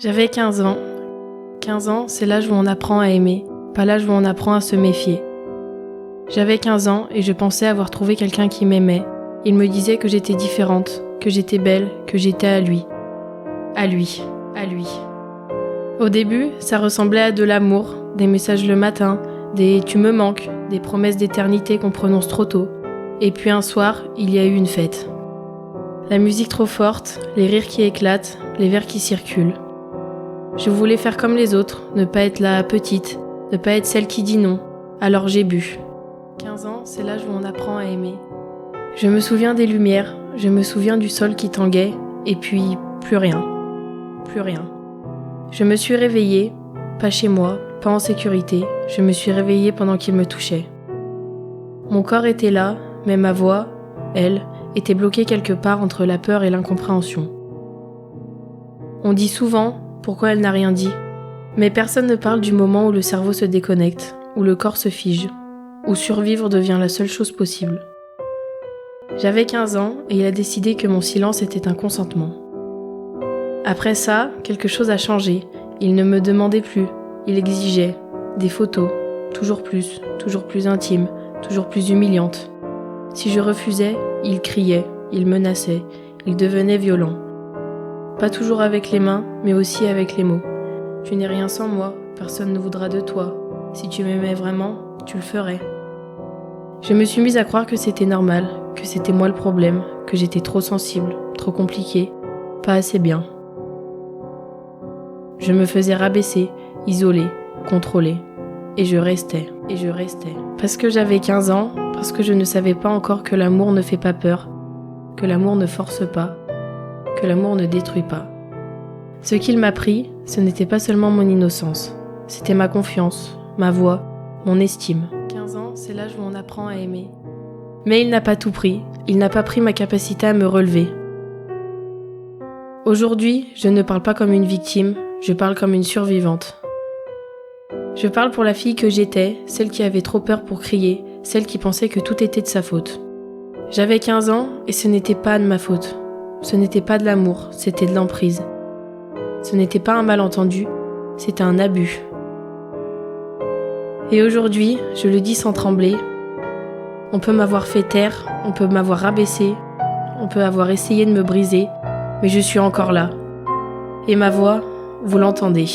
J'avais 15 ans. 15 ans, c'est l'âge où on apprend à aimer, pas l'âge où on apprend à se méfier. J'avais 15 ans et je pensais avoir trouvé quelqu'un qui m'aimait. Il me disait que j'étais différente, que j'étais belle, que j'étais à lui. À lui, à lui. Au début, ça ressemblait à de l'amour, des messages le matin, des « tu me manques », des promesses d'éternité qu'on prononce trop tôt. Et puis un soir, il y a eu une fête. La musique trop forte, les rires qui éclatent, les verres qui circulent. Je voulais faire comme les autres, ne pas être la petite, ne pas être celle qui dit non. Alors j'ai bu. 15 ans, c'est l'âge où on apprend à aimer. Je me souviens des lumières, je me souviens du sol qui tanguait, et puis plus rien. Plus rien. Je me suis réveillée, pas chez moi, pas en sécurité, je me suis réveillée pendant qu'il me touchait. Mon corps était là, mais ma voix, elle, était bloquée quelque part entre la peur et l'incompréhension. On dit souvent pourquoi elle n'a rien dit, mais personne ne parle du moment où le cerveau se déconnecte, où le corps se fige, où survivre devient la seule chose possible. J'avais 15 ans et il a décidé que mon silence était un consentement. Après ça, quelque chose a changé. Il ne me demandait plus, il exigeait des photos, toujours plus intimes, toujours plus humiliantes. Si je refusais, il criait, il menaçait, il devenait violent. Pas toujours avec les mains, mais aussi avec les mots. Tu n'es rien sans moi, personne ne voudra de toi. Si tu m'aimais vraiment, tu le ferais. Je me suis mise à croire que c'était normal, que c'était moi le problème, que j'étais trop sensible, trop compliquée, pas assez bien. Je me faisais rabaisser, isoler, contrôler. Et je restais. Parce que j'avais 15 ans, parce que je ne savais pas encore que l'amour ne fait pas peur, que l'amour ne force pas, que l'amour ne détruit pas. Ce qu'il m'a pris, ce n'était pas seulement mon innocence, c'était ma confiance, ma voix, mon estime. 15 ans, c'est l'âge où on apprend à aimer. Mais il n'a pas tout pris, il n'a pas pris ma capacité à me relever. Aujourd'hui, je ne parle pas comme une victime, je parle comme une survivante. Je parle pour la fille que j'étais, celle qui avait trop peur pour crier, celle qui pensait que tout était de sa faute. J'avais 15 ans et ce n'était pas de ma faute. Ce n'était pas de l'amour, c'était de l'emprise. Ce n'était pas un malentendu, c'était un abus. Et aujourd'hui, je le dis sans trembler, on peut m'avoir fait taire, on peut m'avoir rabaissé, on peut avoir essayé de me briser, mais je suis encore là. Et ma voix, vous l'entendez.